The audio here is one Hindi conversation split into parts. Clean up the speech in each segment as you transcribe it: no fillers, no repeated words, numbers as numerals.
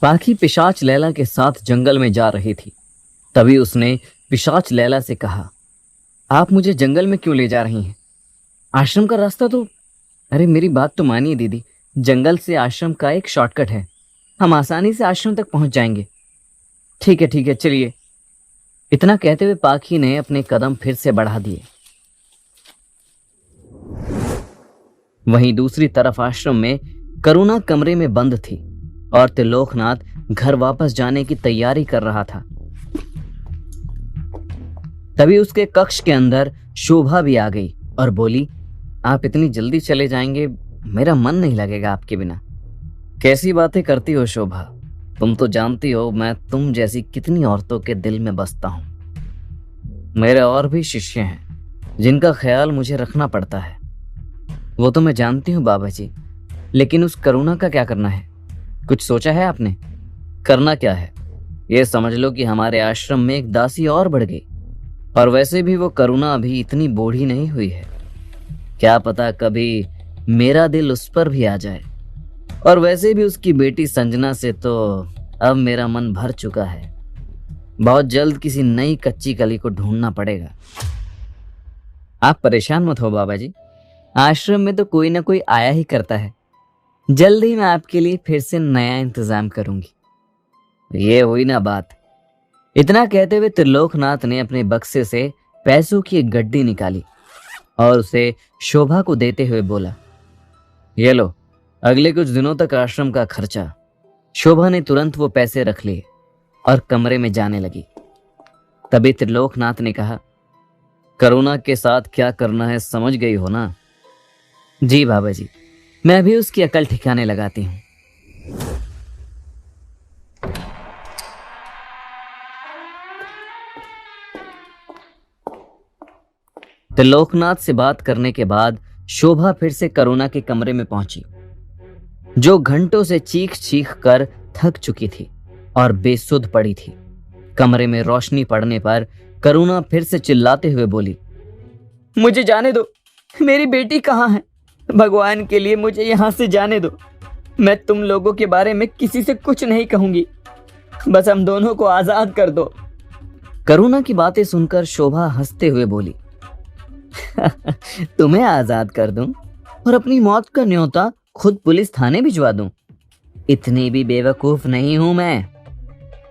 पाखी पिशाच लैला के साथ जंगल में जा रही थी। तभी उसने पिशाच लैला से कहा, आप मुझे जंगल में क्यों ले जा रही हैं? आश्रम का रास्ता तो... अरे मेरी बात तो मानिए दीदी, जंगल से आश्रम का एक शॉर्टकट है। हम आसानी से आश्रम तक पहुंच जाएंगे। ठीक है चलिए। इतना कहते हुए पाखी ने अपने कदम फिर से बढ़ा दिए। वहीं दूसरी तरफ आश्रम में करुणा कमरे में बंद थी और त्रिलोकनाथ घर वापस जाने की तैयारी कर रहा था। तभी उसके कक्ष के अंदर शोभा भी आ गई और बोली, आप इतनी जल्दी चले जाएंगे, मेरा मन नहीं लगेगा आपके बिना। कैसी बातें करती हो शोभा, तुम तो जानती हो मैं तुम जैसी कितनी औरतों के दिल में बसता हूं। मेरे और भी शिष्य हैं जिनका ख्याल मुझे रखना पड़ता है। वो तो मैं जानती हूँ बाबा जी, लेकिन उस करुणा का क्या करना है? कुछ सोचा है आपने? करना क्या है, ये समझ लो कि हमारे आश्रम में एक दासी और बढ़ गई। और वैसे भी वो करुणा अभी इतनी बूढ़ी नहीं हुई है, क्या पता कभी मेरा दिल उस पर भी आ जाए। और वैसे भी उसकी बेटी संजना से तो अब मेरा मन भर चुका है। बहुत जल्द किसी नई कच्ची कली को ढूंढना पड़ेगा। आप परेशान मत हो बाबा जी, आश्रम में तो कोई ना कोई आया ही करता है। जल्द ही मैं आपके लिए फिर से नया इंतजाम करूंगी। ये हुई ना बात। इतना कहते हुए त्रिलोकनाथ ने अपने बक्से से पैसों की एक गड्डी निकाली और उसे शोभा को देते हुए बोला, ये लो, अगले कुछ दिनों तक आश्रम का खर्चा। शोभा ने तुरंत वो पैसे रख लिए और कमरे में जाने लगी। तभी त्रिलोकनाथ ने कहा, करुणा के साथ क्या करना है समझ गई हो ना? जी बाबा जी, मैं भी उसकी अकल ठिकाने लगाती हूँ। त्रिलोकनाथ से बात करने के बाद शोभा फिर से करुणा के कमरे में पहुंची, जो घंटों से चीख चीख कर थक चुकी थी और बेसुध पड़ी थी। कमरे में रोशनी पड़ने पर करुणा फिर से चिल्लाते हुए बोली, मुझे जाने दो, मेरी बेटी कहाँ है? भगवान के लिए मुझे यहां से जाने दो। मैं तुम लोगों के बारे में किसी से कुछ नहीं कहूंगी, बस हम दोनों को आजाद कर दो। करुणा की बातें सुनकर शोभा हंसते हुए बोली, तुम्हें आजाद कर दूं और अपनी मौत का न्योता खुद पुलिस थाने भिजवा दूं? इतनी भी बेवकूफ नहीं हूं मैं।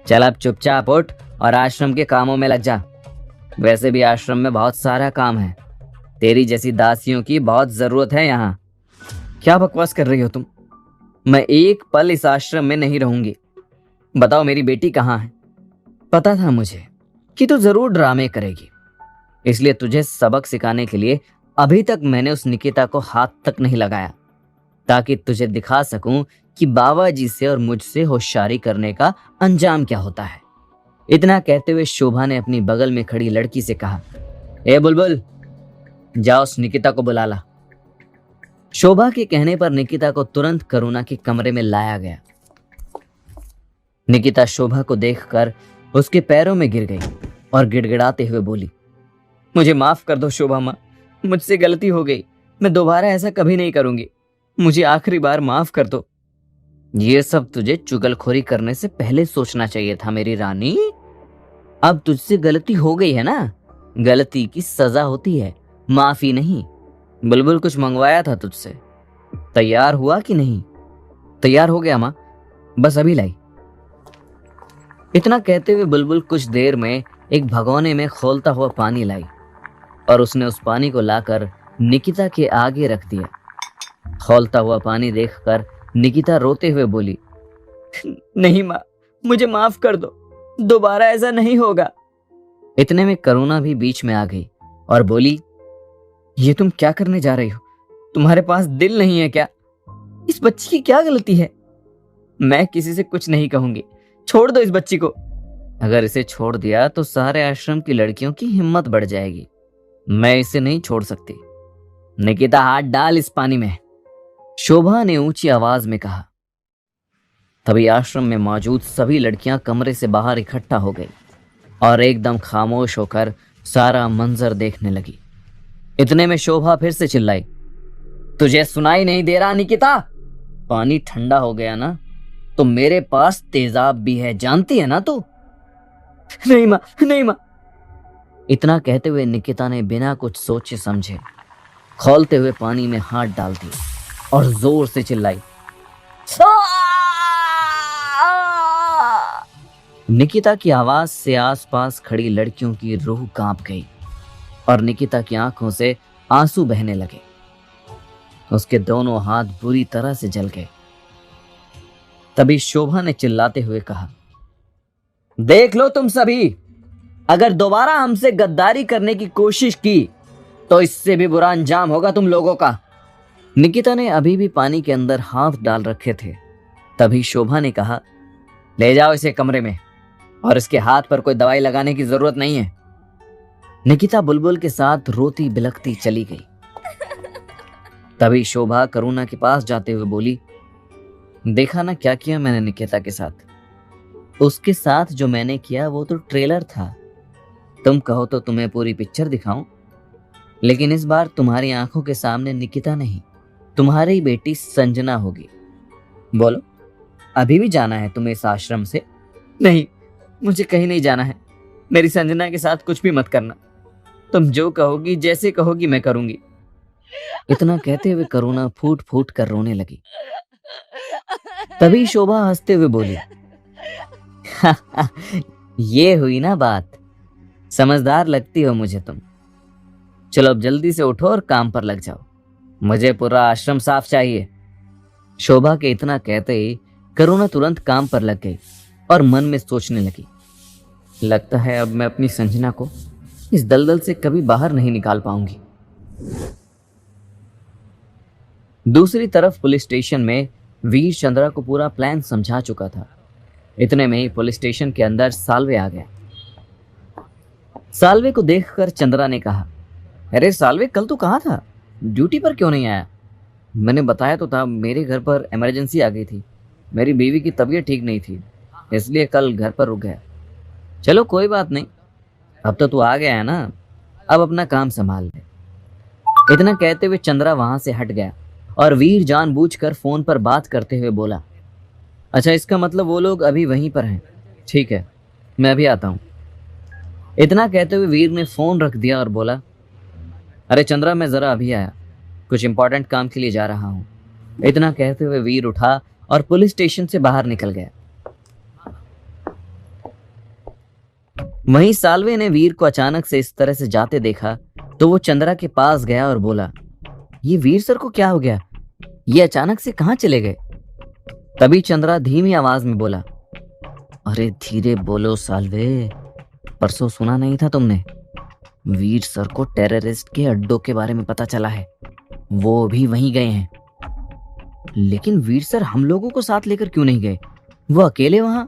चल अब चुपचाप उठ और आश्रम के कामों में लग जा। वैसे भी आश्रम में बहुत सारा काम है, तेरी जैसी दासियों की बहुत जरूरत है यहाँ। क्या बकवास कर रही हो तुम? मैं एक पल इस आश्रम में नहीं रहूंगी। बताओ मेरी बेटी कहाँ है? पता था मुझे कि तू जरूर ड्रामे करेगी, इसलिए तुझे सबक सिखाने के लिए अभी तक मैंने उस निकिता को हाथ तक नहीं लगाया, ताकि तुझे दिखा सकूं कि बाबा जी से और मुझसे होशियारी करने का अंजाम क्या होता है। इतना कहते हुए शोभा ने अपनी बगल में खड़ी लड़की से कहा, ए बुलबुल, जाओ उस निकिता को बुला ला। शोभा के कहने पर निकिता को तुरंत करुणा के कमरे में लाया गया। निकिता शोभा को देखकर उसके पैरों में गिर गई और गिड़गिड़ाते हुए बोली, मुझे माफ कर दो शोभा माँ, मुझसे गलती हो गई, मैं दोबारा ऐसा कभी नहीं करूंगी, मुझे आखिरी बार माफ कर दो। ये सब तुझे चुगलखोरी करने से पहले सोचना चाहिए था मेरी रानी। अब तुझसे गलती हो गई है ना, गलती की सजा होती है, माफी नहीं। बुलबुल कुछ मंगवाया था तुझसे, तैयार हुआ कि नहीं? तैयार हो गया माँ, बस अभी लाई। इतना कहते हुए बुलबुल कुछ देर में एक भगोने में खौलता हुआ पानी लाई और उसने उस पानी को लाकर निकिता के आगे रख दिया। खौलता हुआ पानी देखकर निकिता रोते हुए बोली, नहीं माँ, मुझे माफ कर दो, दोबारा ऐसा नहीं होगा। इतने में करुणा भी बीच में आ गई और बोली, ये तुम क्या करने जा रही हो? तुम्हारे पास दिल नहीं है क्या? इस बच्ची की क्या गलती है? मैं किसी से कुछ नहीं कहूंगी, छोड़ दो इस बच्ची को। अगर इसे छोड़ दिया तो सारे आश्रम की लड़कियों की हिम्मत बढ़ जाएगी। मैं इसे नहीं छोड़ सकती। निकिता, हाथ डाल इस पानी में, शोभा ने ऊंची आवाज में कहा। तभी आश्रम में मौजूद सभी लड़कियां कमरे से बाहर इकट्ठा हो गई और एकदम खामोश होकर सारा मंजर देखने लगी। इतने में शोभा फिर से चिल्लाई, तुझे सुनाई नहीं दे रहा निकिता? पानी ठंडा हो गया ना? तो मेरे पास तेजाब भी है, जानती है ना तू? नहीं माँ, नहीं माँ। इतना कहते हुए निकिता ने बिना कुछ सोचे समझे खौलते हुए पानी में हाथ डाल दिए और जोर से चिल्लाई। निकिता की आवाज से आसपास खड़ी लड़कियों की रूह कांप गई और निकिता की आंखों से आंसू बहने लगे। उसके दोनों हाथ बुरी तरह से जल गए। तभी शोभा ने चिल्लाते हुए कहा, देख लो तुम सभी, अगर दोबारा हमसे गद्दारी करने की कोशिश की तो इससे भी बुरा अंजाम होगा तुम लोगों का। निकिता ने अभी भी पानी के अंदर हाथ डाल रखे थे। तभी शोभा ने कहा, ले जाओ इसे कमरे में और इसके हाथ पर कोई दवाई लगाने की जरूरत नहीं है। निकिता बुलबुल के साथ रोती बिलखती चली गई। तभी शोभा करुणा के पास जाते हुए बोली, देखा ना क्या किया मैंने निकिता के साथ। उसके साथ जो मैंने किया वो तो ट्रेलर था। तुम कहो तो तुम्हें पूरी पिक्चर दिखाऊं, लेकिन इस बार तुम्हारी आंखों के सामने निकिता नहीं, तुम्हारी बेटी संजना होगी। बोलो, अभी भी जाना है तुम्हें इस आश्रम से? नहीं, मुझे कहीं नहीं जाना है। मेरी संजना के साथ कुछ भी मत करना। तुम जो कहोगी, जैसे कहोगी मैं करूंगी। इतना कहते हुए करुणा फूट फूट कर रोने लगी। तभी शोभा हंसते हुए बोली, ये हुई ना बात, समझदार लगती हो मुझे तुम। चलो अब जल्दी से उठो और काम पर लग जाओ, मुझे पूरा आश्रम साफ चाहिए। शोभा के इतना कहते ही करुणा तुरंत काम पर लग गई और मन में सोचने लगी, लगता है अब मैं अपनी संजना को इस दलदल से कभी बाहर नहीं निकाल पाऊंगी। दूसरी तरफ पुलिस स्टेशन में वीर चंद्रा को पूरा प्लान समझा चुका था। इतने में ही पुलिस स्टेशन के अंदर साल्वे आ गया। साल्वे को देखकर चंद्रा ने कहा, अरे साल्वे, कल तू कहाँ था? ड्यूटी पर क्यों नहीं आया? मैंने बताया तो था, मेरे घर पर इमरजेंसी आ गई थी। मेरी बीवी की तबीयत ठीक नहीं थी, इसलिए कल घर पर रुक गया। चलो कोई बात नहीं, अब तो तू आ गया है ना, अब अपना काम संभाल ले। इतना कहते हुए चंद्रा वहां से हट गया और वीर जानबूझकर फोन पर बात करते हुए बोला, अच्छा इसका मतलब वो लोग अभी वहीं पर हैं। ठीक है, मैं अभी आता हूं। इतना कहते हुए वीर ने फोन रख दिया और बोला, अरे चंद्रा, मैं जरा अभी आया, कुछ इंपॉर्टेंट काम के लिए जा रहा हूं। इतना कहते हुए वीर उठा और पुलिस स्टेशन से बाहर निकल गया। वहीं साल्वे ने वीर को अचानक से इस तरह से जाते देखा तो वो चंद्रा के पास गया और बोला, ये वीर सर को क्या हो गया? ये अचानक से कहां चले गए? तभी चंद्रा धीमी आवाज में बोला, अरे धीरे बोलो साल्वे, परसों सुना नहीं था तुमने? वीर सर को टेररिस्ट के अड्डों के बारे में पता चला है, वो भी वहीं गए हैं। लेकिन वीर सर हम लोगों को साथ लेकर क्यों नहीं गए? वो अकेले वहां?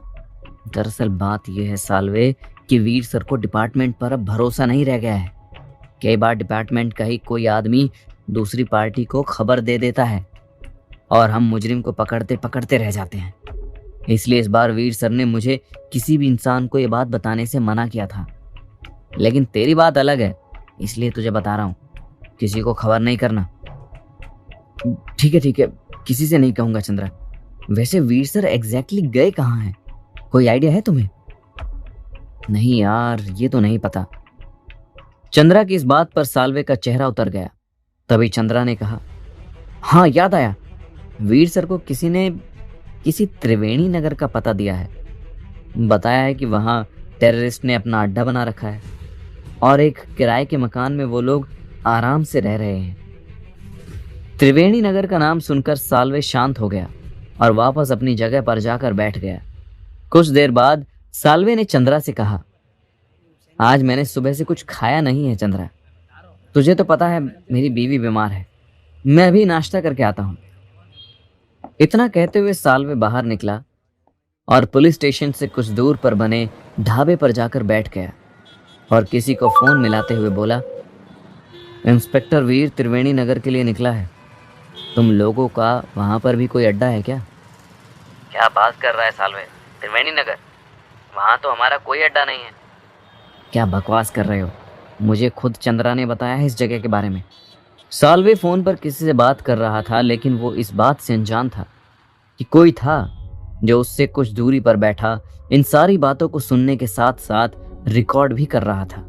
दरअसल बात यह है साल्वे कि वीर सर को डिपार्टमेंट पर अब भरोसा नहीं रह गया है। कई बार डिपार्टमेंट का ही कोई आदमी दूसरी पार्टी को खबर दे देता है और हम मुजरिम को पकड़ते पकड़ते रह जाते हैं। इसलिए इस बार वीर सर ने मुझे किसी भी इंसान को ये बात बताने से मना किया था। लेकिन तेरी बात अलग है, इसलिए तुझे बता रहा हूँ, किसी को खबर नहीं करना। ठीक है, किसी से नहीं कहूंगा चंद्रा। वैसे वीर सर एग्जैक्टली गए कहाँ हैं? कोई आइडिया है तुम्हें? नहीं यार, ये तो नहीं पता। चंद्रा की इस बात पर साल्वे का चेहरा उतर गया। तभी चंद्रा ने कहा, हाँ याद आया, वीर सर को किसी ने किसी त्रिवेणी नगर का पता दिया है। बताया है कि वहां टेररिस्ट ने अपना अड्डा बना रखा है और एक किराए के मकान में वो लोग आराम से रह रहे हैं। त्रिवेणी नगर का नाम सुनकर साल्वे शांत हो गया और वापस अपनी जगह पर जाकर बैठ गया। कुछ देर बाद साल्वे ने चंद्रा से कहा, आज मैंने सुबह से कुछ खाया नहीं है चंद्रा, तुझे तो पता है मेरी बीवी बीमार है, मैं अभी नाश्ता करके आता हूँ। इतना कहते हुए साल्वे बाहर निकला और पुलिस स्टेशन से कुछ दूर पर बने ढाबे पर जाकर बैठ गया और किसी को फोन मिलाते हुए बोला, इंस्पेक्टर वीर त्रिवेणी नगर के लिए निकला है। तुम लोगों का वहां पर भी कोई अड्डा है क्या? क्या बात कर रहा है साल्वे, त्रिवेणी नगर? वहां तो हमारा कोई अड्डा नहीं है। क्या बकवास कर रहे हो? मुझे खुद चंद्रा ने बताया है इस जगह के बारे में। साल्वे फोन पर किसी से बात कर रहा था, लेकिन वो इस बात से अनजान था कि कोई था जो उससे कुछ दूरी पर बैठा इन सारी बातों को सुनने के साथ साथ रिकॉर्ड भी कर रहा था।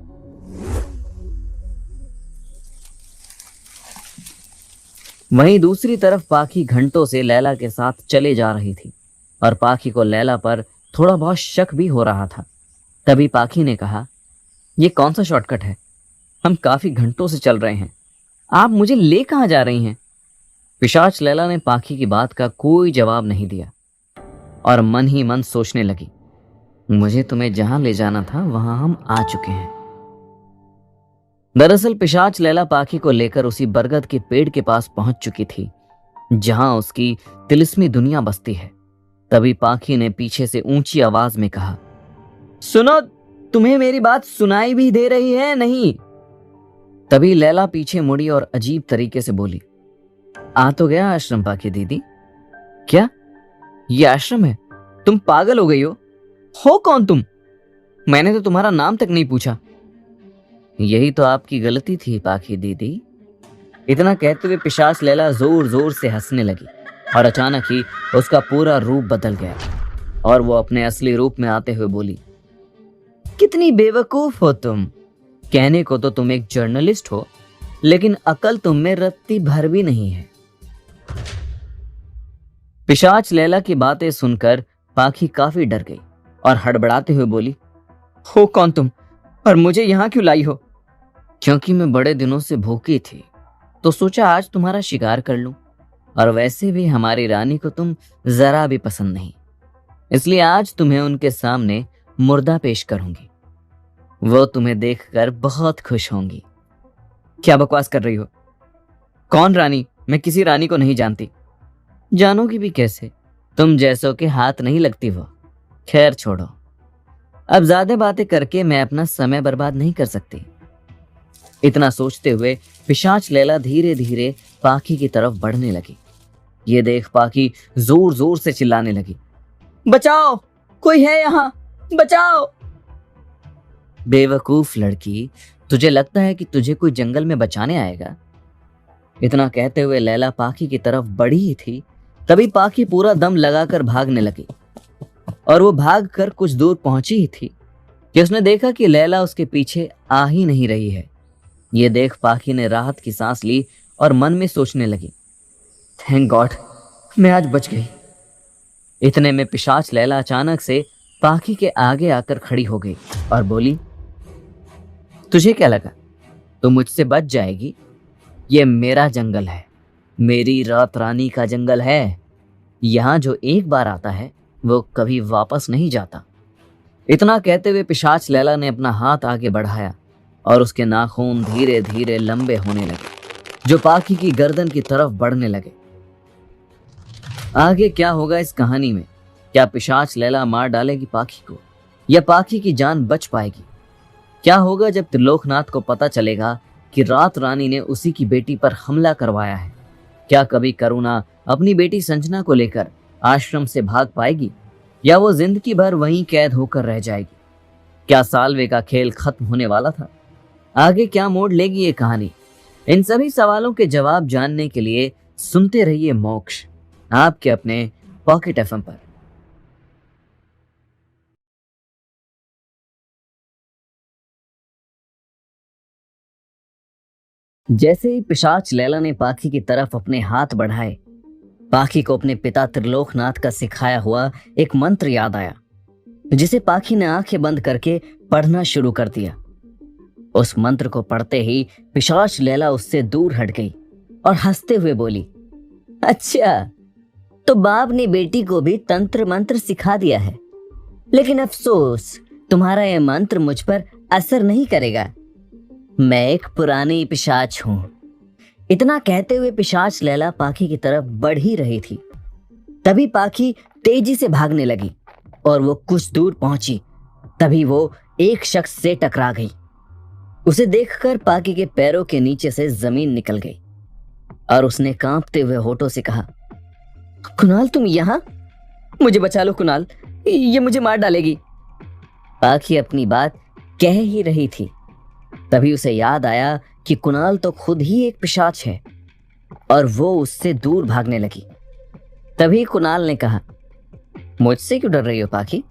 वहीं दूसरी तरफ पाखी घंटों से लैला के साथ चले जा रही थी और पाखी को लैला पर थोड़ा बहुत शक भी हो रहा था। तभी पाखी ने कहा, यह कौन सा शॉर्टकट है? हम काफी घंटों से चल रहे हैं, आप मुझे ले कहां जा रही हैं? पिशाच लैला ने पाखी की बात का कोई जवाब नहीं दिया और मन ही मन सोचने लगी, मुझे तुम्हें जहां ले जाना था वहां हम आ चुके हैं। दरअसल पिशाच लैला पाखी को लेकर उसी बरगद के पेड़ के पास पहुंच चुकी थी जहां उसकी तिलिस्मी दुनिया बसती है। तभी पाखी ने पीछे से ऊंची आवाज में कहा, सुनो, तुम्हें मेरी बात सुनाई भी दे रही है नहीं? तभी लैला पीछे मुड़ी और अजीब तरीके से बोली, आ तो गया आश्रम पाखी दीदी। क्या ये आश्रम है? तुम पागल हो गई हो कौन तुम? मैंने तो तुम्हारा नाम तक नहीं पूछा। यही तो आपकी गलती थी पाखी दीदी। इतना कहते हुए पिशाच लैला जोर जोर से हंसने लगी और अचानक ही उसका पूरा रूप बदल गया और वो अपने असली रूप में आते हुए बोली, कितनी बेवकूफ हो तुम। कहने को तो तुम एक जर्नलिस्ट हो, लेकिन अकल तुम में रत्ती भर भी नहीं है। पिशाच लैला की बातें सुनकर पाखी काफी डर गई और हड़बड़ाते हुए बोली, हो कौन तुम और मुझे यहां क्यों लाई हो? क्योंकि मैं बड़े दिनों से भूखी थी तो सोचा आज तुम्हारा शिकार कर लूं, और वैसे भी हमारी रानी को तुम जरा भी पसंद नहीं, इसलिए आज तुम्हें उनके सामने मुर्दा पेश करूंगी। वो तुम्हें देखकर बहुत खुश होंगी। क्या बकवास कर रही हो? कौन रानी? मैं किसी रानी को नहीं जानती। जानोगी भी कैसे? तुम जैसों के हाथ नहीं लगती वो। खैर छोड़ो, अब ज्यादा बातें करके मैं अपना समय बर्बाद नहीं कर सकती। इतना सोचते हुए पिशाच लैला धीरे धीरे पाखी की तरफ बढ़ने लगी। ये देख पाखी जोर जोर से चिल्लाने लगी, बचाओ, कोई है यहाँ, बचाओ। बेवकूफ लड़की, तुझे लगता है कि तुझे कोई जंगल में बचाने आएगा? इतना कहते हुए लैला पाखी की तरफ बढ़ी ही थी, तभी पाखी पूरा दम लगाकर भागने लगी और वो भाग कर कुछ दूर पहुंची ही थी कि उसने देखा कि लैला उसके पीछे आ ही नहीं रही है। ये देख पाखी ने राहत की सांस ली और मन में सोचने लगी, थैंक गॉड, मैं आज बच गई। इतने में पिशाच लैला अचानक से पाखी के आगे आकर खड़ी हो गई और बोली, तुझे क्या लगा तू मुझसे बच जाएगी? ये मेरा जंगल है, मेरी रात रानी का जंगल है। यहां जो एक बार आता है वो कभी वापस नहीं जाता। इतना कहते हुए पिशाच लैला ने अपना हाथ आगे बढ़ाया और उसके नाखून धीरे धीरे लंबे होने लगे जो पाखी की गर्दन की तरफ बढ़ने लगे। आगे क्या होगा इस कहानी में? क्या पिशाच लैला मार डालेगी पाखी को या पाखी की जान बच पाएगी? क्या होगा जब त्रिलोकनाथ को पता चलेगा कि रात रानी ने उसी की बेटी पर हमला करवाया है? क्या कभी करुणा अपनी बेटी संजना को लेकर आश्रम से भाग पाएगी या वो जिंदगी भर वहीं कैद होकर रह जाएगी? क्या साल्वे का खेल खत्म होने वाला था? आगे क्या मोड़ लेगी ये कहानी? इन सभी सवालों के जवाब जानने के लिए सुनते रहिए मोक्ष, आपके अपने पॉकेट एफएम पर। जैसे ही पिशाच लैला ने पाखी की तरफ अपने हाथ बढ़ाए, पाखी को अपने पिता त्रिलोकनाथ का सिखाया हुआ एक मंत्र याद आया, जिसे पाखी ने आंखें बंद करके पढ़ना शुरू कर दिया। उस मंत्र को पढ़ते ही पिशाच लैला उससे दूर हट गई और हंसते हुए बोली, अच्छा, तो बाप ने बेटी को भी तंत्र मंत्र सिखा दिया है, लेकिन अफसोस तुम्हारा यह मंत्र मुझ पर असर नहीं करेगा। मैं एक पुरानी पिशाच हूं। इतना कहते हुए पिशाच लैला पाखी की तरफ बढ़ ही रही थी, तभी पाखी तेजी से भागने लगी और वो कुछ दूर पहुंची। तभी वो एक शख्स से टकरा गई। उसे देखकर पाखी के पैरों के नीचे से जमीन निकल गई और उसने कांपते हुए होठों से कहा, कुणाल, तुम यहाँ? मुझे बचा लो कुणाल, ये मुझे मार डालेगी। पाखी अपनी बात कह ही रही थी, तभी उसे याद आया कि कुणाल तो खुद ही एक पिशाच है और वो उससे दूर भागने लगी। तभी कुणाल ने कहा, मुझसे क्यों डर रही हो पाखी?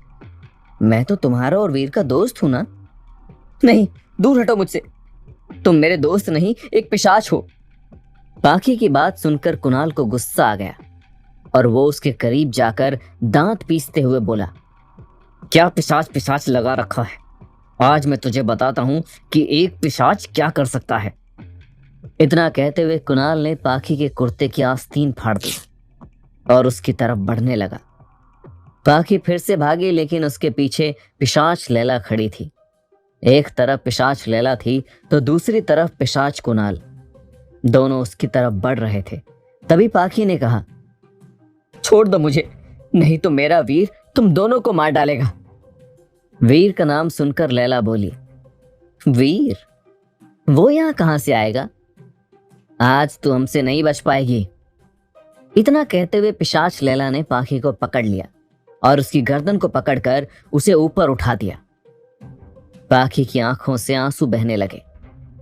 मैं तो तुम्हारा और वीर का दोस्त हूं ना। नहीं, दूर हटो मुझसे। तुम मेरे दोस्त नहीं, एक पिशाच हो। पाखी की बात सुनकर कुणाल को गुस्सा आ गया और वो उसके करीब जाकर दांत पीसते हुए बोला, क्या पिशाच पिशाच लगा रखा है? आज मैं तुझे बताता हूं कि एक पिशाच क्या कर सकता है। इतना कहते हुए कुणाल ने पाखी के कुर्ते की आस्तीन फाड़ दी और उसकी तरफ बढ़ने लगा। पाखी फिर से भागी, लेकिन उसके पीछे पिशाच लैला खड़ी थी। एक तरफ पिशाच लैला थी तो दूसरी तरफ पिशाच कुणाल। दोनों उसकी तरफ बढ़ रहे थे। तभी पाखी ने कहा, छोड़ दो मुझे, नहीं तो मेरा वीर तुम दोनों को मार डालेगा। वीर का नाम सुनकर लैला बोली, वीर? वो यहां कहां से आएगा? आज तू हमसे नहीं बच पाएगी। इतना कहते हुए पिशाच लैला ने पाखी को पकड़ लिया और उसकी गर्दन को पकड़कर उसे ऊपर उठा दिया। पाखी की आंखों से आंसू बहने लगे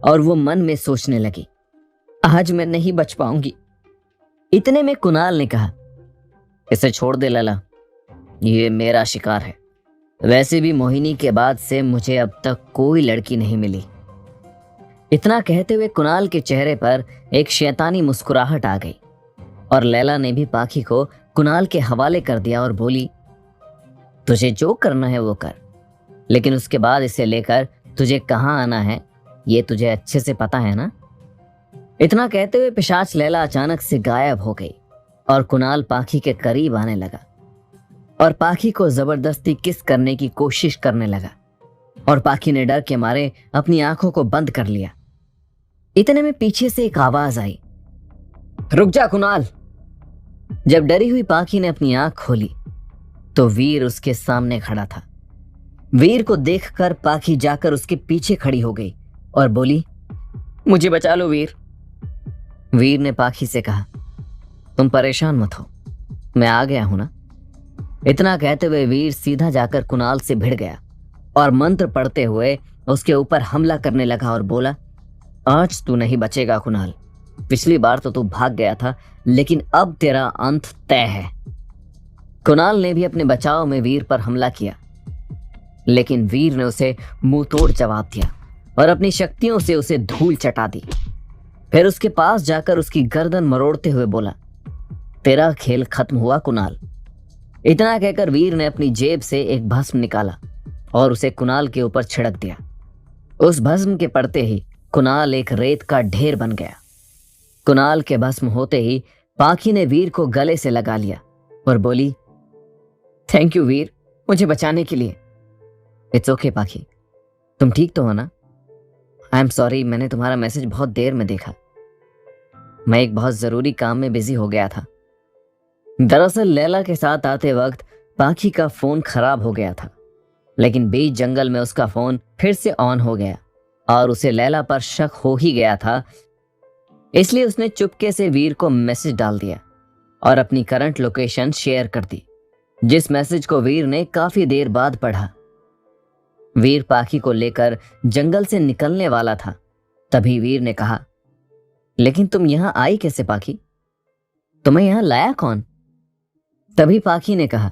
और वो मन में सोचने लगी, आज मैं नहीं बच पाऊंगी। इतने में कुणाल ने कहा, इसे छोड़ दे लैला, ये मेरा शिकार है। वैसे भी मोहिनी के बाद से मुझे अब तक कोई लड़की नहीं मिली। इतना कहते हुए कुणाल के चेहरे पर एक शैतानी मुस्कुराहट आ गई और लैला ने भी पाखी को कुणाल के हवाले कर दिया और बोली, तुझे जो करना है वो कर, लेकिन उसके बाद इसे लेकर तुझे कहाँ आना है ये तुझे अच्छे से पता है ना। इतना कहते हुए पिशाच लैला अचानक से गायब हो गई और कुणाल पाखी के करीब आने लगा और पाखी को जबरदस्ती किस करने की कोशिश करने लगा और पाखी ने डर के मारे अपनी आंखों को बंद कर लिया। इतने में पीछे से एक आवाज आई, रुक जा कुणाल। जब डरी हुई पाखी ने अपनी आंख खोली तो वीर उसके सामने खड़ा था। वीर को देखकर पाखी जाकर उसके पीछे खड़ी हो गई और बोली, मुझे बचा लो वीर। वीर ने पाखी से कहा, तुम परेशान मत हो, मैं आ गया हूं ना। इतना कहते हुए वीर सीधा जाकर कुणाल से भिड़ गया और मंत्र पढ़ते हुए उसके ऊपर हमला करने लगा और बोला, आज तू नहीं बचेगा कुणाल। पिछली बार तो तू भाग गया था, लेकिन अब तेरा अंत तय है। कुणाल ने भी अपने बचाव में वीर पर हमला किया, लेकिन वीर ने उसे मुंह तोड़ जवाब दिया और अपनी शक्तियों से उसे धूल चटा दी। फिर उसके पास जाकर उसकी गर्दन मरोड़ते हुए बोला, तेरा खेल खत्म हुआ कुणाल। इतना कहकर वीर ने अपनी जेब से एक भस्म निकाला और उसे कुणाल के ऊपर छिड़क दिया। उस भस्म के पड़ते ही कुणाल एक रेत का ढेर बन गया। कुणाल के भस्म होते ही पाखी ने वीर को गले से लगा लिया और बोली, थैंक यू वीर, मुझे बचाने के लिए। इट्स ओके पाखी, तुम ठीक तो हो ना? आई एम सॉरी, मैंने तुम्हारा मैसेज बहुत देर में देखा। मैं एक बहुत जरूरी काम में बिजी हो गया था। दरअसल लैला के साथ आते वक्त पाखी का फोन खराब हो गया था, लेकिन बीच जंगल में उसका फोन फिर से ऑन हो गया और उसे लैला पर शक हो ही गया था। इसलिए उसने चुपके से वीर को मैसेज डाल दिया और अपनी करंट लोकेशन शेयर कर दी, जिस मैसेज को वीर ने काफी देर बाद पढ़ा। वीर पाखी को लेकर जंगल से निकलने वाला था। तभी वीर ने कहा, लेकिन तुम यहां आई कैसे पाखी? तुम्हें यहां लाया कौन? तभी पाखी ने कहा,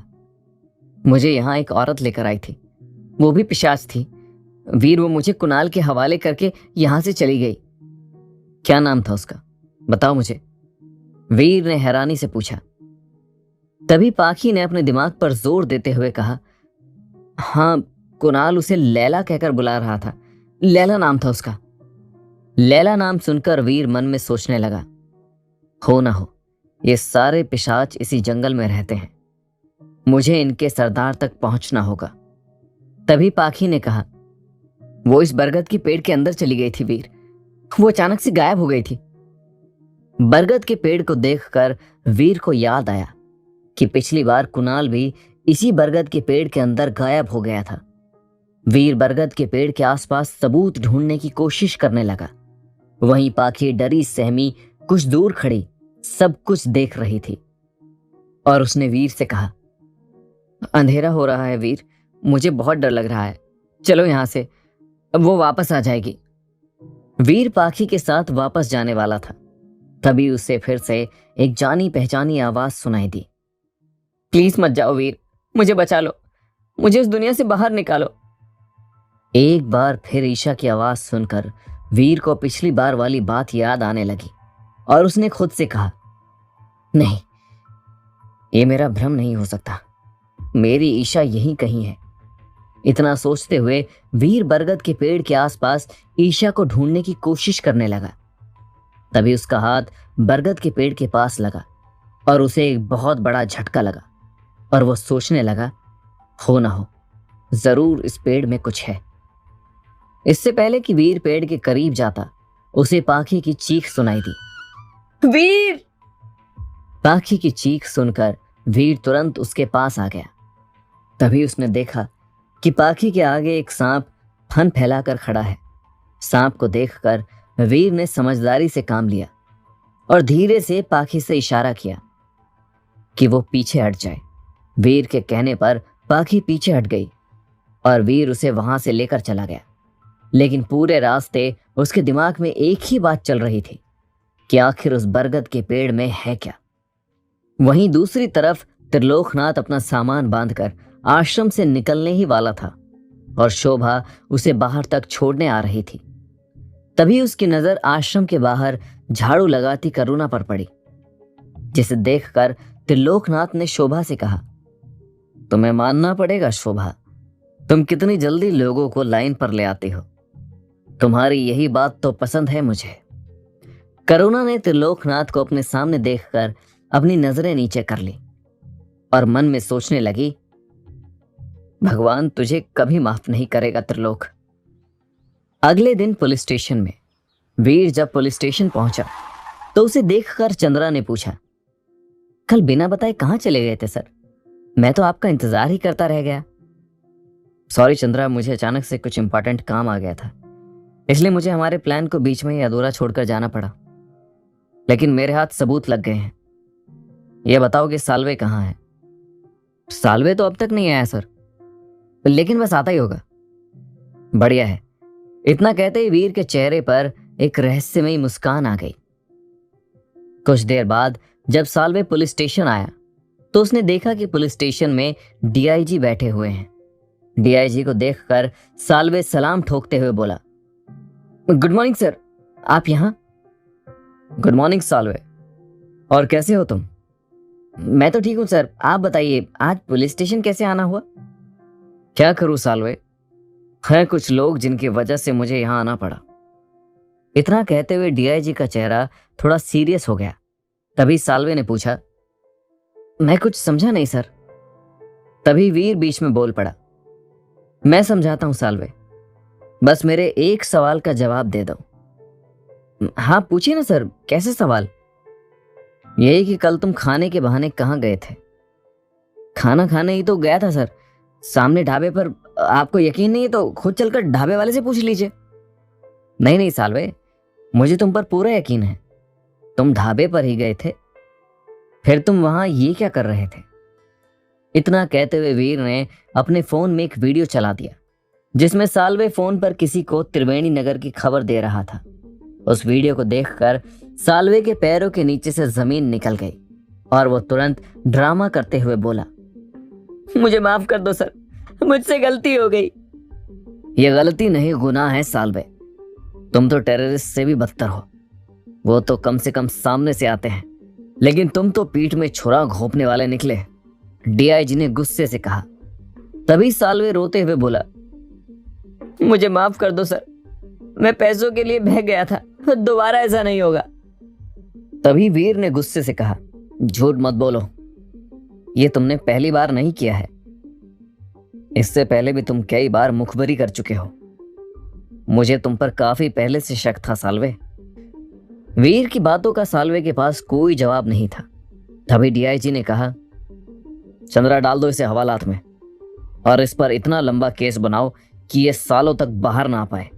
मुझे यहां एक औरत लेकर आई थी, वो भी पिशाच थी। वीर वो मुझे कुणाल के हवाले करके यहां से चली गई। क्या नाम था उसका, बताओ मुझे, वीर ने हैरानी से पूछा। तभी पाखी ने अपने दिमाग पर जोर देते हुए कहा, हाँ, कुणाल उसे लैला कहकर बुला रहा था, लैला नाम था उसका। लैला नाम सुनकर वीर मन में सोचने लगा, हो ना हो ये सारे पिशाच इसी जंगल में रहते हैं, मुझे इनके सरदार तक पहुंचना होगा। तभी पाखी ने कहा, वो इस बरगद की पेड़ के अंदर चली गई थी वीर, वो अचानक से गायब हो गई थी। बरगद के पेड़ को देखकर वीर को याद आया कि पिछली बार कुणाल भी इसी बरगद के पेड़ के अंदर गायब हो गया था। वीर बरगद के पेड़ के आसपास सबूत ढूंढने की कोशिश करने लगा। वहीं पाखी डरी सहमी कुछ दूर खड़ी सब कुछ देख रही थी और उसने वीर से कहा, अंधेरा हो रहा है वीर, मुझे बहुत डर लग रहा है, चलो यहां से, अब वो वापस आ जाएगी। वीर पाखी के साथ वापस जाने वाला था। तभी उसे फिर से एक जानी पहचानी आवाज सुनाई दी, प्लीज मत जाओ वीर, मुझे बचा लो, मुझे इस दुनिया से बाहर निकालो। एक बार फिर ईशा की आवाज सुनकर वीर को पिछली बार वाली बात याद आने लगी और उसने खुद से कहा, नहीं, ये मेरा भ्रम नहीं हो सकता, मेरी ईशा यहीं कहीं है। इतना सोचते हुए वीर बरगद के पेड़ के आसपास ईशा को ढूंढने की कोशिश करने लगा। तभी उसका हाथ बरगद के पेड़ के पास लगा और उसे एक बहुत बड़ा झटका लगा और वो सोचने लगा, हो ना हो, जरूर इस पेड़ में कुछ है। इससे पहले कि वीर पेड़ के करीब जाता, उसे पाखी की चीख सुनाई दी। वीर! पाखी की चीख सुनकर वीर तुरंत उसके पास आ गया। तभी उसने देखा कि पाखी के आगे एक सांप फन फैलाकर खड़ा है। सांप को देखकर वीर ने समझदारी से काम लिया और धीरे से पाखी से इशारा किया कि वो पीछे हट जाए। वीर के कहने पर पाखी पीछे हट गई और वीर उसे वहां से लेकर चला गया। लेकिन पूरे रास्ते उसके दिमाग में एक ही बात चल रही थी कि आखिर उस बरगद के पेड़ में है क्या। वहीं दूसरी तरफ त्रिलोकनाथ अपना सामान बांधकर आश्रम से निकलने ही वाला था और शोभा उसे बाहर तक छोड़ने आ रही थी। तभी उसकी नजर आश्रम के बाहर झाड़ू लगाती करुणा पर पड़ी, जिसे देखकर त्रिलोकनाथ ने शोभा से कहा, तुम्हें मानना पड़ेगा शोभा, तुम कितनी जल्दी लोगों को लाइन पर ले आती हो। तुम्हारी यही बात तो पसंद है मुझे। करुणा ने त्रिलोकनाथ को अपने सामने देखकर अपनी नजरें नीचे कर ली और मन में सोचने लगी, भगवान तुझे कभी माफ नहीं करेगा त्रिलोक। अगले दिन पुलिस स्टेशन में वीर जब पुलिस स्टेशन पहुंचा तो उसे देखकर चंद्रा ने पूछा, कल बिना बताए कहां चले गए थे सर? मैं तो आपका इंतजार ही करता रह गया। सॉरी चंद्रा, मुझे अचानक से कुछ इंपॉर्टेंट काम आ गया था, इसलिए मुझे हमारे प्लान को बीच में ही अधूरा छोड़कर जाना पड़ा। लेकिन मेरे हाथ सबूत लग गए हैं। यह बताओ कि साल्वे कहाँ है? साल्वे तो अब तक नहीं आया सर, लेकिन बस आता ही होगा। बढ़िया है। इतना कहते ही वीर के चेहरे पर एक रहस्यमयी मुस्कान आ गई। कुछ देर बाद जब साल्वे पुलिस स्टेशन आया तो उसने देखा कि पुलिस स्टेशन में डीआईजी बैठे हुए हैं। डीआईजी को देखकर साल्वे सलाम ठोकते हुए बोला, गुड मॉर्निंग सर, आप यहाँ? गुड मॉर्निंग साल्वे, और कैसे हो तुम? मैं तो ठीक हूं सर, आप बताइए आज पुलिस स्टेशन कैसे आना हुआ? क्या करूं साल्वे, हैं कुछ लोग जिनकी वजह से मुझे यहां आना पड़ा। इतना कहते हुए डीआईजी का चेहरा थोड़ा सीरियस हो गया। तभी साल्वे ने पूछा, मैं कुछ समझा नहीं सर। तभी वीर बीच में बोल पड़ा, मैं समझाता हूं साल्वे, बस मेरे एक सवाल का जवाब दे दो। हाँ पूछिए ना सर, कैसे सवाल? यही कि कल तुम खाने के बहाने कहाँ गए थे? खाना खाने ही तो गया था सर, सामने ढाबे पर। आपको यकीन नहीं है तो खुद चलकर ढाबे वाले से पूछ लीजिए। नहीं नहीं साल्वे, मुझे तुम पर पूरा यकीन है, तुम ढाबे पर ही गए थे। फिर तुम वहां ये क्या कर रहे थे? इतना कहते हुए वीर ने अपने फोन में एक वीडियो चला दिया जिसमें साल्वे फोन पर किसी को त्रिवेणी नगर की खबर दे रहा था। उस वीडियो को देखकर साल्वे के पैरों के नीचे से जमीन निकल गई और वो तुरंत ड्रामा करते हुए बोला, मुझे माफ कर दो सर, मुझसे गलती हो गई। ये गलती नहीं, गुनाह है साल्वे। तुम तो टेररिस्ट से भी बदतर हो। वो तो कम से कम सामने से आते हैं, लेकिन तुम तो पीठ में छुरा घोंपने वाले निकले, डीआईजी ने गुस्से से कहा। तभी साल्वे रोते हुए बोला, मुझे माफ कर दो सर, मैं पैसों के लिए बह गया था, दोबारा ऐसा नहीं होगा। तभी वीर ने गुस्से से कहा, झूठ मत बोलो, ये तुमने पहली बार नहीं किया है, इससे पहले भी तुम कई बार मुखबरी कर चुके हो। मुझे तुम पर काफी पहले से शक था साल्वे। वीर की बातों का साल्वे के पास कोई जवाब नहीं था। तभी डीआईजी ने कहा, चंद्रा डाल दो इसे हवालात में और इस पर इतना लंबा केस बनाओ कि ये सालों तक बाहर ना आ पाए।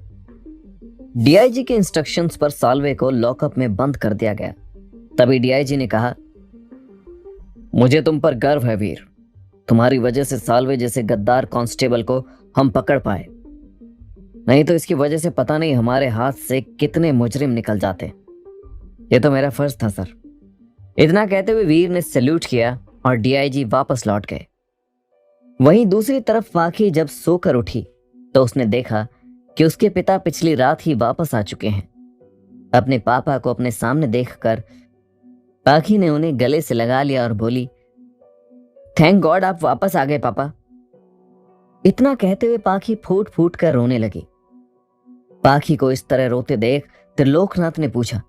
डीआईजी के इंस्ट्रक्शंस पर साल्वे को लॉकअप में बंद कर दिया गया। तभी डीआईजी ने कहा, मुझे तुम पर गर्व है वीर, तुम्हारी वजह से साल्वे जैसे गद्दार कांस्टेबल को हम पकड़ पाए, नहीं तो इसकी वजह से पता नहीं हमारे हाथ से कितने मुजरिम निकल जाते। ये तो मेरा फर्ज था सर। इतना कहते हुए वीर ने सैल्यूट किया और डीआईजी वापस लौट गए। वहीं दूसरी तरफ पाखी जब सोकर उठी तो उसने देखा कि उसके पिता पिछली रात ही वापस आ चुके हैं। अपने पापा को अपने सामने देखकर पाखी ने उन्हें गले से लगा लिया और बोली, थैंक गॉड आप वापस आ गए पापा। इतना कहते हुए पाखी फूट फूट कर रोने लगी। पाखी को इस तरह रोते देख त्रिलोकनाथ ने पूछा,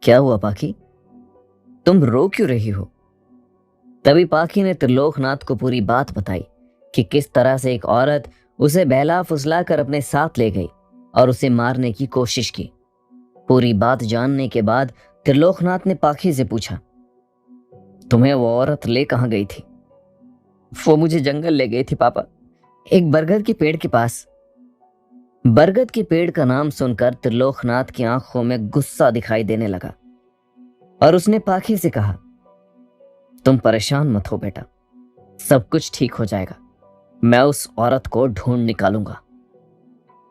क्या हुआ पाखी, तुम रो क्यों रही हो? तभी पाखी ने त्रिलोकनाथ को पूरी बात बताई कि किस तरह से एक औरत उसे बहला फुसला कर अपने साथ ले गई और उसे मारने की कोशिश की। पूरी बात जानने के बाद त्रिलोकनाथ ने पाखी से पूछा, तुम्हें वो औरत ले कहां गई थी? वो मुझे जंगल ले गई थी पापा, एक बरगद के पेड़ के पास। बरगद के पेड़ का नाम सुनकर त्रिलोकनाथ की आंखों में गुस्सा दिखाई देने लगा और उसने पाखी से कहा, तुम परेशान मत हो बेटा, सब कुछ ठीक हो जाएगा, मैं उस औरत को ढूंढ निकालूंगा।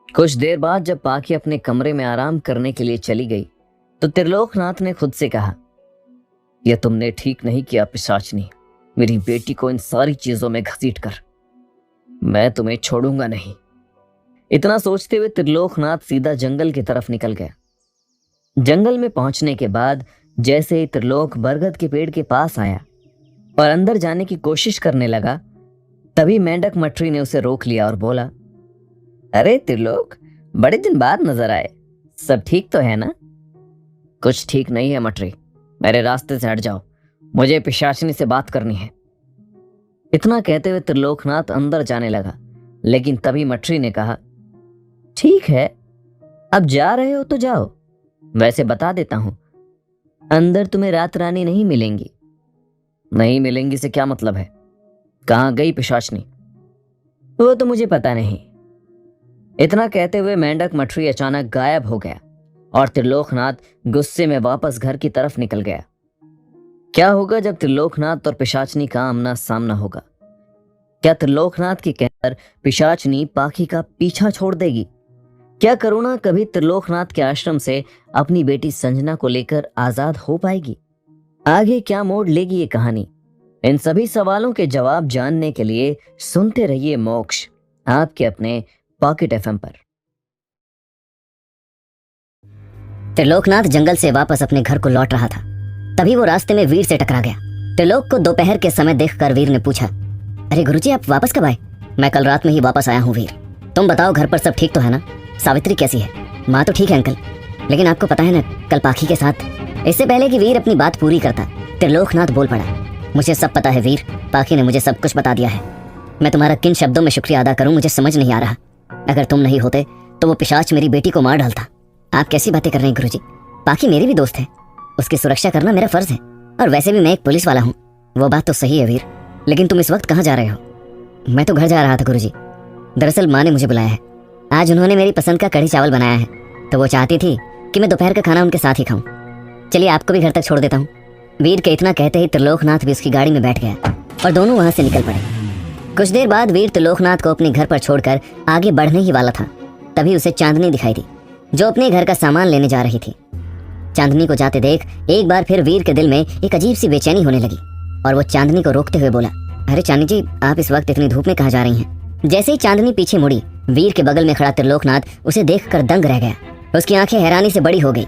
कुछ देर बाद जब पाखी अपने कमरे में आराम करने के लिए चली गई तो त्रिलोकनाथ ने खुद से कहा, यह तुमने ठीक नहीं किया पिशाचनी, मेरी बेटी को इन सारी चीजों में घसीट कर, मैं तुम्हें छोड़ूंगा नहीं। इतना सोचते हुए त्रिलोकनाथ सीधा जंगल की तरफ निकल गया। जंगल में पहुंचने के बाद जैसे ही त्रिलोक बरगद के पेड़ के पास आया और अंदर जाने की कोशिश करने लगा, तभी मेंढक मटरी ने उसे रोक लिया और बोला, अरे त्रिलोक, बड़े दिन बाद नजर आए, सब ठीक तो है ना? कुछ ठीक नहीं है मटरी, मेरे रास्ते से हट जाओ, मुझे पिशाचनी से बात करनी है। इतना कहते हुए त्रिलोकनाथ अंदर जाने लगा, लेकिन तभी मटरी ने कहा, ठीक है, अब जा रहे हो तो जाओ, वैसे बता देता हूं, अंदर तुम्हें रात रानी नहीं मिलेंगी। नहीं मिलेंगी से क्या मतलब है? कहां गई पिशाचनी? वो तो मुझे पता नहीं। इतना कहते हुए मेंढक मटरी अचानक गायब हो गया और त्रिलोकनाथ गुस्से में वापस घर की तरफ निकल गया। क्या होगा जब त्रिलोकनाथ और पिशाचनी का आमना सामना होगा? क्या त्रिलोकनाथ के कहकर पिशाचनी पाखी का पीछा छोड़ देगी? क्या करुणा कभी त्रिलोकनाथ के आश्रम से अपनी बेटी संजना को लेकर आजाद हो पाएगी? आगे क्या मोड़ लेगी ये कहानी? इन सभी सवालों के जवाब जानने के लिए सुनते रहिए मोक्ष, आपके अपने पॉकेट एफएम पर। त्रिलोकनाथ जंगल से वापस अपने घर को लौट रहा था, तभी वो रास्ते में वीर से टकरा गया। त्रिलोक को दोपहर के समय देखकर वीर ने पूछा, अरे गुरुजी, आप वापस कब आए? मैं कल रात में ही वापस आया हूँ वीर। तुम बताओ, घर पर सब ठीक तो है ना? सावित्री कैसी है? माँ तो ठीक है अंकल, लेकिन आपको पता है ना, कल पाखी के साथ। इससे पहले कि वीर अपनी बात पूरी करता, त्रिलोकनाथ बोल पड़ा, मुझे सब पता है वीर, पाखी ने मुझे सब कुछ बता दिया है। मैं तुम्हारा किन शब्दों में शुक्रिया अदा करूं मुझे समझ नहीं आ रहा। अगर तुम नहीं होते तो वो पिशाच मेरी बेटी को मार डालता। आप कैसी बातें कर रहे हैं गुरुजी? पाखी मेरी भी दोस्त है, उसकी सुरक्षा करना मेरा फर्ज है, और वैसे भी मैं एक पुलिस वाला हूँ। वो बात तो सही है वीर, लेकिन तुम इस वक्त कहाँ जा रहे हो? मैं तो घर जा रहा था गुरुजी। दरअसल माँ ने मुझे बुलाया है, आज उन्होंने मेरी पसंद का कढ़ी चावल बनाया है, तो वो चाहती थी कि मैं दोपहर का खाना उनके साथ ही खाऊं। चलिए आपको भी घर तक छोड़ देता हूँ। वीर के इतना कहते ही त्रिलोकनाथ भी उसकी गाड़ी में बैठ गया और दोनों वहां से निकल पड़े। कुछ देर बाद वीर त्रिलोकनाथ को अपने घर पर छोड़कर आगे बढ़ने ही वाला था, तभी उसे चांदनी दिखाई दी, जो अपने घर का सामान लेने जा रही थी। चांदनी को जाते देख एक बार फिर वीर के दिल में एक अजीब सी बेचैनी होने लगी और वो चांदनी को रोकते हुए बोला, अरे चांदनी जी, आप इस वक्त इतनी धूप में कहाँ जा रही हैं? जैसे ही चांदनी पीछे मुड़ी, वीर के बगल में खड़ा त्रिलोकनाथ उसे देखकर दंग रह गया। उसकी आंखें हैरानी से बड़ी हो गई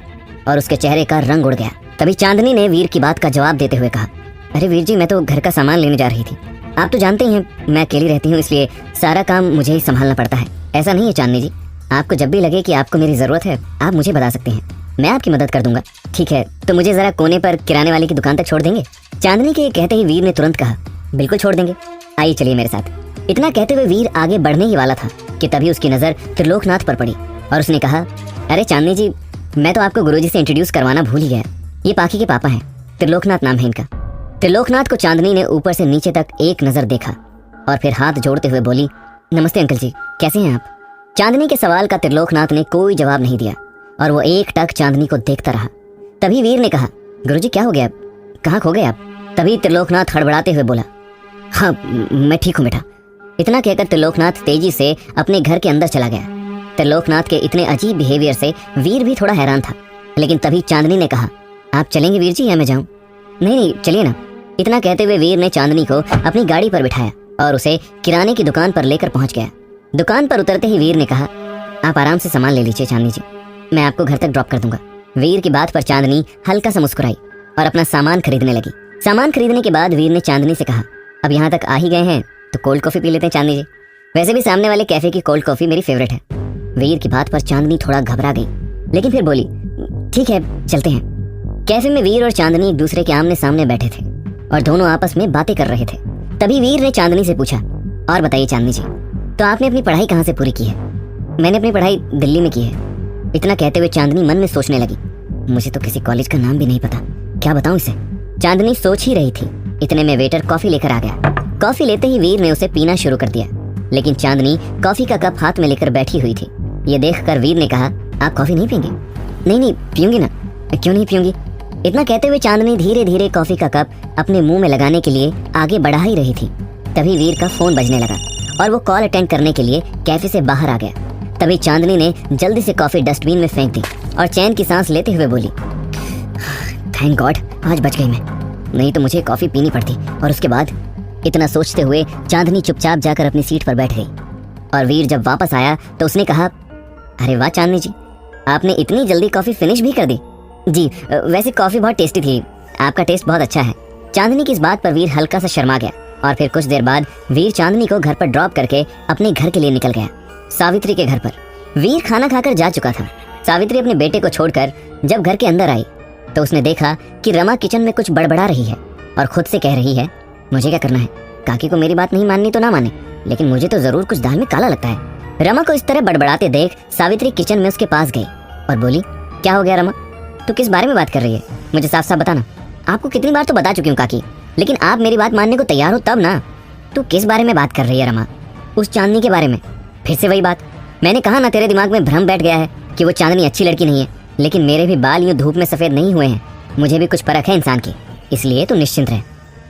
और उसके चेहरे का रंग उड़ गया। तभी चांदनी ने वीर की बात का जवाब देते हुए कहा, अरे वीर जी, मैं तो घर का सामान लेने जा रही थी। आप तो जानते ही हैं मैं अकेली रहती हूँ, इसलिए सारा काम मुझे ही संभालना पड़ता है। ऐसा नहीं है चांदनी जी, आपको जब भी लगे कि आपको मेरी जरूरत है, आप मुझे बता सकते हैं, मैं आपकी मदद कर दूंगा। ठीक है, तो मुझे जरा कोने पर किराने वाले की दुकान तक छोड़ देंगे? चांदनी के कहते ही वीर ने तुरंत कहा, बिल्कुल छोड़ देंगे, आइए चलिए मेरे साथ। इतना कहते हुए वीर आगे बढ़ने ही वाला था कि तभी उसकी नजर त्रिलोकनाथ पर पड़ी और उसने कहा, अरे चांदनी जी, मैं तो आपको गुरुजी से इंट्रोड्यूस करवाना भूल ही गया, ये पाखी के पापा हैं, त्रिलोकनाथ नाम है इनका। त्रिलोकनाथ को चांदनी ने ऊपर से नीचे तक एक नजर देखा और फिर हाथ जोड़ते हुए बोली, नमस्ते अंकल जी, कैसे हैं आप? चांदनी के सवाल का त्रिलोकनाथ ने कोई जवाब नहीं दिया और वो एक टक चांदनी को देखता रहा। तभी वीर ने कहा, गुरुजी क्या हो गया, कहाँ खो गए आप? तभी त्रिलोकनाथ हड़बड़ाते हुए बोला, हाँ मैं ठीक हूँ बेटा। इतना कहकर त्रिलोकनाथ तेजी से अपने घर के अंदर चला गया। त्रिलोकनाथ के इतने अजीब बिहेवियर से वीर भी थोड़ा हैरान था, लेकिन तभी चांदनी ने कहा, आप चलेंगे वीर जी या मैं जाऊं? नहीं नहीं, चलिए ना। इतना कहते हुए वीर ने चांदनी को अपनी गाड़ी पर बिठाया और उसे किराने की दुकान पर लेकर पहुंच गया। दुकान पर उतरते ही वीर ने कहा, आप आराम से सामान ले लीजिए चांदनी जी, मैं आपको घर तक ड्रॉप कर दूंगा। वीर की बात पर चांदनी हल्का सा मुस्कुराई और अपना सामान खरीदने लगी। सामान खरीदने के बाद वीर ने चांदनी से कहा, अब यहाँ तक आ ही गए हैं तो कोल्ड कॉफी पी लेते हैं चांदनी जी, वैसे भी सामने वाले कैफे की कोल्ड कॉफी मेरी फेवरेट है। वीर की बात पर चांदनी थोड़ा घबरा गई, लेकिन फिर बोली, ठीक है चलते हैं। कैफे में वीर और चांदनी एक दूसरे के आमने सामने बैठे थे और दोनों आपस में बातें कर रहे थे। तभी वीर ने चांदनी से पूछा, और बताइए चांदनी जी, तो आपने अपनी पढ़ाई कहाँ से पूरी की है? मैंने अपनी पढ़ाई दिल्ली में की है। इतना कहते हुए चांदनी मन में सोचने लगी, मुझे तो किसी कॉलेज का नाम भी नहीं पता, क्या बताऊं इसे। चांदनी सोच ही रही थी, इतने में वेटर कॉफी लेकर आ गया। कॉफी लेते ही वीर ने उसे पीना शुरू कर दिया, लेकिन चांदनी कॉफी का कप हाथ में लेकर बैठी हुई थी। ये देखकर वीर ने कहा, आप कॉफी नहीं पियेंगे? नहीं पीऊंगी ना, क्यों नहीं पीऊंगी। इतना कहते हुए चांदनी धीरे धीरे कॉफी का कप अपने मुंह में लगाने के लिए आगे बढ़ा ही रही थी। तभी वीर का फोन बजने लगा और वो कॉल अटेंड करने के लिए कैफे से बाहर आ गया। तभी चांदनी ने जल्दी से कॉफी डस्टबिन में फेंक दी और चैन की सांस लेते हुए बोली, थैंक गॉड आज बच गई मैं, नहीं तो मुझे कॉफी पीनी पड़ती। और उसके बाद इतना सोचते हुए चांदनी चुपचाप जाकर अपनी सीट पर बैठ गई। और वीर जब वापस आया तो उसने कहा, अरे वाह चांदनी जी, आपने इतनी जल्दी कॉफी फिनिश भी कर दी। जी वैसे कॉफी बहुत टेस्टी थी, आपका टेस्ट बहुत अच्छा है। चांदनी की इस बात पर वीर हल्का सा शर्मा गया और फिर कुछ देर बाद वीर चांदनी को घर पर ड्रॉप करके अपने घर के लिए निकल गया, सावित्री के घर पर। वीर खाना खाकर जा चुका था। सावित्री अपने बेटे को छोड़कर जब घर के अंदर आई तो उसने देखा कि रमा किचन में कुछ बड़बड़ा रही है और खुद से कह रही है, मुझे क्या करना है, काकी को मेरी बात नहीं माननी तो ना माने, लेकिन मुझे तो जरूर कुछ दाल में काला लगता है। रमा को इस तरह बड़बड़ाते देख सावित्री किचन में उसके पास गई और बोली, क्या हो गया रमा, तू किस बारे में बात कर रही है, मुझे साफ साफ बताना। आपको कितनी बार तो बता चुकी हूँ काकी, लेकिन आप मेरी बात मानने को तैयार हो तब ना। तू किस बारे में बात कर रही है रमा? उस चांदनी के बारे में। फिर से वही बात, मैंने कहा ना तेरे दिमाग में भ्रम बैठ गया है कि वो चांदनी अच्छी लड़की नहीं है, लेकिन मेरे भी बाल यूं धूप में सफेद नहीं हुए हैं, मुझे भी कुछ परख है इंसान की, इसलिए तू निश्चिंत रह।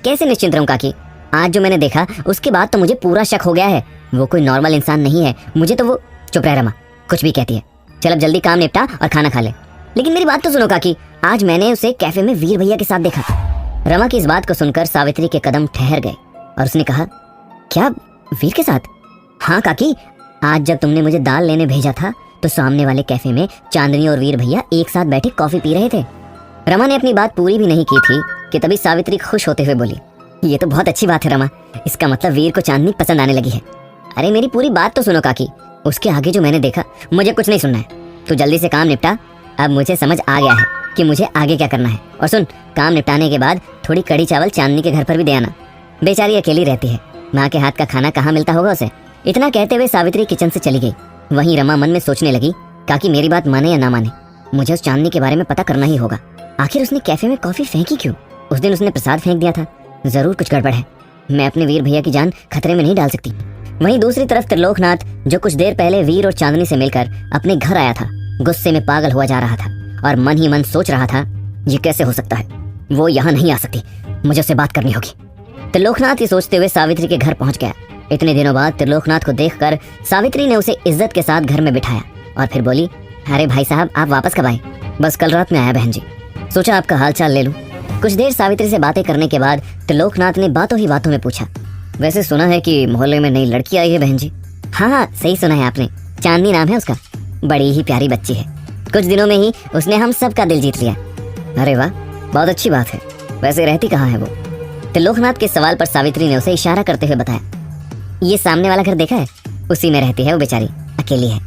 कैसे निश्चिंत रहूं काकी, आज जो मैंने देखा उसके बाद तो मुझे पूरा शक हो गया है, वो कोई नॉर्मल इंसान नहीं है, मुझे तो वो। चुप रह रमा, कुछ भी कहती है, चल अब जल्दी काम निपटा और खाना खा ले। लेकिन मेरी बात तो सुनो काकी, आज मैंने उसे कैफे में वीर भैया के साथ देखा था। रमा की इस बात को सुनकर सावित्री के कदम ठहर गए और उसने कहा, क्या वीर के साथ? हाँ काकी, आज जब तुमने मुझे दाल लेने भेजा था तो सामने वाले कैफे में चांदनी और वीर भैया एक साथ बैठे कॉफी पी रहे थे। रमा ने अपनी बात पूरी भी नहीं की थी कि तभी सावित्री खुश होते हुए बोली, ये तो बहुत अच्छी बात है रमा, इसका मतलब वीर को चांदनी पसंद आने लगी है। अरे मेरी पूरी बात तो सुनो काकी, उसके आगे जो मैंने देखा मुझे कुछ नहीं सुनना है, तू जल्दी से काम निपटा। अब मुझे समझ आ गया है कि मुझे आगे क्या करना है। और सुन, काम निपटाने के बाद थोड़ी कड़ी चावल चांदनी के घर पर भी दे आना, बेचारी अकेली रहती है, माँ के हाथ का खाना कहाँ मिलता होगा उसे। इतना कहते हुए सावित्री किचन से चली गई। वहीं रमा मन में सोचने लगी, काकी मेरी बात माने या ना माने, मुझे उस चांदनी के बारे में पता करना ही होगा। आखिर उसने कैफे में कॉफी फेंकी क्यों? उस दिन उसने प्रसाद फेंक दिया था, जरूर कुछ गड़बड़ है, मैं अपने वीर भैया की जान खतरे में नहीं डाल सकती। वहीं दूसरी तरफ त्रिलोकनाथ, जो कुछ देर पहले वीर और चांदनी से मिलकर अपने घर आया था, गुस्से में पागल हुआ जा रहा था और मन ही मन सोच रहा था, ये कैसे हो सकता है, वो यहाँ नहीं आ सकती, मुझे उससे बात करनी होगी। त्रिलोकनाथ ये सोचते हुए सावित्री के घर पहुंच गया। इतने दिनों बाद त्रिलोकनाथ को देखकर सावित्री ने उसे इज्जत के साथ घर में बिठाया और फिर बोली, अरे भाई साहब आप वापस कब आए? बस कल रात में आया बहन जी, सोचा आपका हाल चाल ले लूं। कुछ देर सावित्री से बातें करने के बाद त्रिलोकनाथ ने बातों ही बातों में पूछा, वैसे सुना है कि मोहल्ले में नई लड़की आई है बहन जी? हाँ सही सुना है आपने, चांदनी नाम है उसका, बड़ी ही प्यारी बच्ची है, कुछ दिनों में ही उसने हम सब का दिल जीत लिया। अरे वाह, बहुत अच्छी बात है, वैसे रहती कहाँ है वो? त्रिलोकनाथ के सवाल पर सावित्री ने उसे इशारा करते हुए बताया, ये सामने वाला घर देखा है, उसी में रहती है वो, बेचारी अकेली है।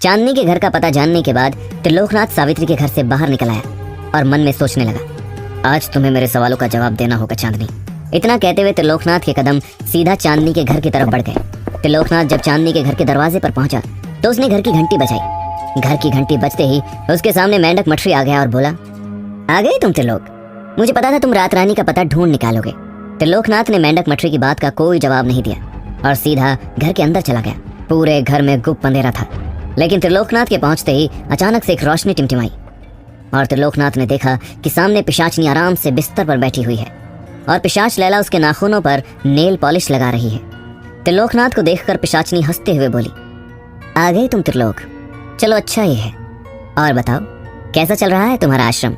चांदनी के घर का पता जानने के बाद त्रिलोकनाथ सावित्री के घर से बाहर निकल आया और मन में सोचने लगा, आज तुम्हें मेरे सवालों का जवाब देना होगा चांदनी। इतना कहते हुए त्रिलोकनाथ के कदम सीधा चांदनी के घर की तरफ बढ़ गए। त्रिलोकनाथ जब चांदनी के घर के दरवाजे पर पहुंचा तो उसने घर की घंटी बजाई। घर की घंटी बजते ही उसके सामने मेंढक मछली आ गया और बोला, आ गई तुम त्रिलोक, मुझे पता था तुम रात रानी का पता ढूंढ निकालोगे। त्रिलोकनाथ ने मेंढक मछली की बात का कोई जवाब नहीं दिया और सीधा घर के अंदर चला गया। पूरे घर में गुप्त अंधेरा था, लेकिन त्रिलोकनाथ के पहुंचते ही अचानक से एक रोशनी टिमटिमाई और त्रिलोकनाथ ने देखा कि सामने पिशाचनी आराम से बिस्तर पर बैठी हुई है और पिशाच लैला उसके नाखूनों पर नेल पॉलिश लगा रही है। त्रिलोकनाथ को देखकर पिशाचनी हंसते हुए बोली, आ गई तुम त्रिलोक, चलो अच्छा ही है, और बताओ कैसा चल रहा है तुम्हारा आश्रम?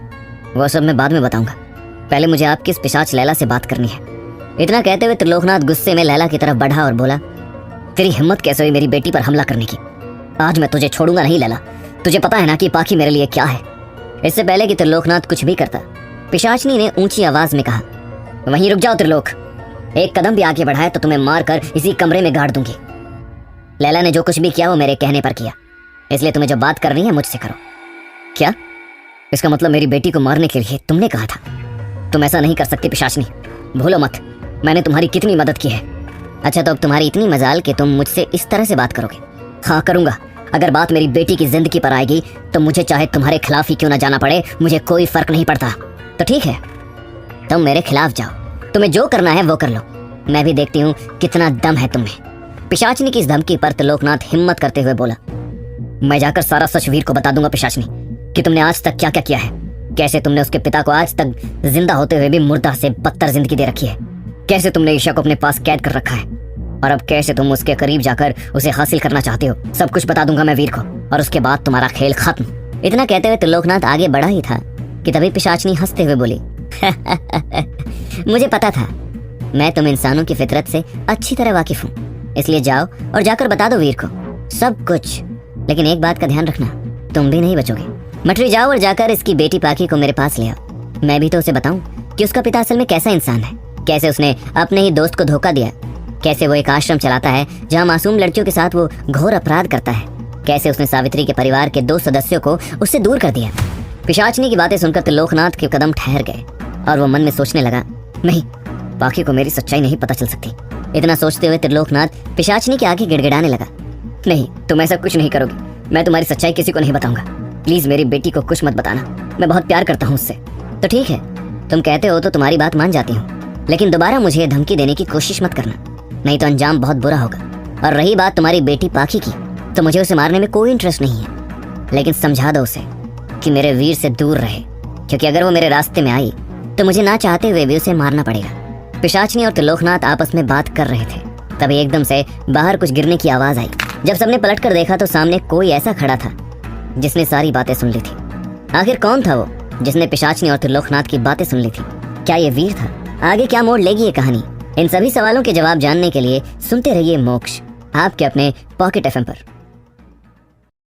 वो सब मैं बाद में बताऊंगा, पहले मुझे आपकी इस पिशाच लैला से बात करनी है। इतना कहते हुए त्रिलोकनाथ गुस्से में लैला की तरफ बढ़ा और बोला, तेरी हिम्मत कैसे हुई मेरी बेटी पर हमला करने की? आज मैं तुझे छोड़ूंगा नहीं लैला। तुझे पता है ना कि पाखी मेरे लिए क्या है? इससे पहले कि त्रिलोकनाथ कुछ भी करता, पिशाचनी ने ऊंची आवाज में कहा, वहीं रुक जाओ त्रिलोक, एक कदम भी आगे बढ़ाए तो तुम्हें मारकर इसी कमरे में गाड़ दूंगी। लैला ने जो कुछ भी किया वो मेरे कहने पर किया, इसलिए तुम्हें जो बात करनी है मुझसे करो। क्या? इसका मतलब मेरी बेटी को मारने के लिए तुमने कहा था? तुम ऐसा नहीं कर सकती पिशाचनी, भूलो मत मैंने तुम्हारी कितनी मदद की है। अच्छा, तो अब तुम्हारी इतनी मजाल कि तुम मुझसे इस तरह से बात करोगे? हाँ करूंगा। अगर बात मेरी बेटी की जिंदगी पर आएगी तो मुझे चाहे तुम्हारे खिलाफ ही क्यों ना जाना पड़े, मुझे कोई फर्क नहीं पड़ता। तो ठीक है, तुम मेरे खिलाफ जाओ, तुम्हें जो करना है वो कर लो, मैं भी देखती हूँ कितना दम है तुम्हें। पिशाचनी की इस धमकी पर त्रिलोकनाथ हिम्मत करते हुए बोला, मैं जाकर सारा सच वीर को बता दूंगा पिशाचनी कि तुमने आज तक क्या क्या किया है। कैसे तुमने उसके पिता को आज तक जिंदा होते हुए भी मुर्दा से बदतर जिंदगी दे रखी है, कैसे तुमने ईशा को अपने पास कैद कर रखा है, और अब कैसे तुम उसके करीब जाकर उसे हासिल करना चाहते हो। सब कुछ बता दूंगा मैं वीर को, और उसके बाद तुम्हारा खेल खत्म। इतना कहते हुए त्रिलोकनाथ आगे बढ़ा ही था कि तभी पिशाचनी हंसते हुए बोली, मुझे पता था, मैं तुम इंसानों की फितरत से अच्छी तरह वाकिफ हूँ, इसलिए जाओ और जाकर बता दो वीर को सब कुछ। लेकिन एक बात का ध्यान रखना, तुम भी नहीं बचोगे। मटरी जाओ और जाकर इसकी बेटी पाखी को मेरे पास ले आओ। मैं भी तो उसे बताऊं कि उसका पिता असल में कैसा इंसान है, कैसे उसने अपने ही दोस्त को धोखा दिया, कैसे वो एक आश्रम चलाता है जहाँ मासूम लड़कियों के साथ वो घोर अपराध करता है, कैसे उसने सावित्री के परिवार के 2 सदस्यों को उससे दूर कर दिया। पिशाचनी की बातें सुनकर त्रिलोकनाथ के कदम ठहर गए और वो मन में सोचने लगा, नहीं, पाखी को मेरी सच्चाई नहीं पता चल सकती। इतना सोचते हुए त्रिलोकनाथ पिशाचनी के आगे गिड़गिड़ाने लगा, नहीं, तुम ऐसा कुछ नहीं करोगी, मैं तुम्हारी सच्चाई किसी को नहीं बताऊंगा। प्लीज मेरी बेटी को कुछ मत बताना, मैं बहुत प्यार करता हूँ उससे। तो ठीक है, तुम कहते हो तो तुम्हारी बात मान जाती हूँ, लेकिन दोबारा मुझे धमकी देने की कोशिश मत करना, नहीं तो अंजाम बहुत बुरा होगा। और रही बात तुम्हारी बेटी पाखी की, तो मुझे उसे मारने में कोई इंटरेस्ट नहीं है, लेकिन समझा दो उसे कि मेरे वीर से दूर रहे, क्योंकि अगर वो मेरे रास्ते में आई तो मुझे ना चाहते हुए भी उसे मारना पड़ेगा। पिशाचनी और त्रिलोकनाथ आपस में बात कर रहे थे, तभी एकदम से बाहर कुछ गिरने की आवाज आई। जब सबने पलट कर देखा तो सामने कोई ऐसा खड़ा था जिसने सारी बातें सुन ली थी। आखिर कौन था वो जिसने पिशाचनी और त्रिलोकनाथ की बातें सुन ली थी? क्या ये वीर था? आगे क्या मोड़ लेगी ये कहानी? इन सभी सवालों के जवाब जानने के लिए सुनते रहिए मोक्ष, आपके अपने पॉकेट एफएम पर।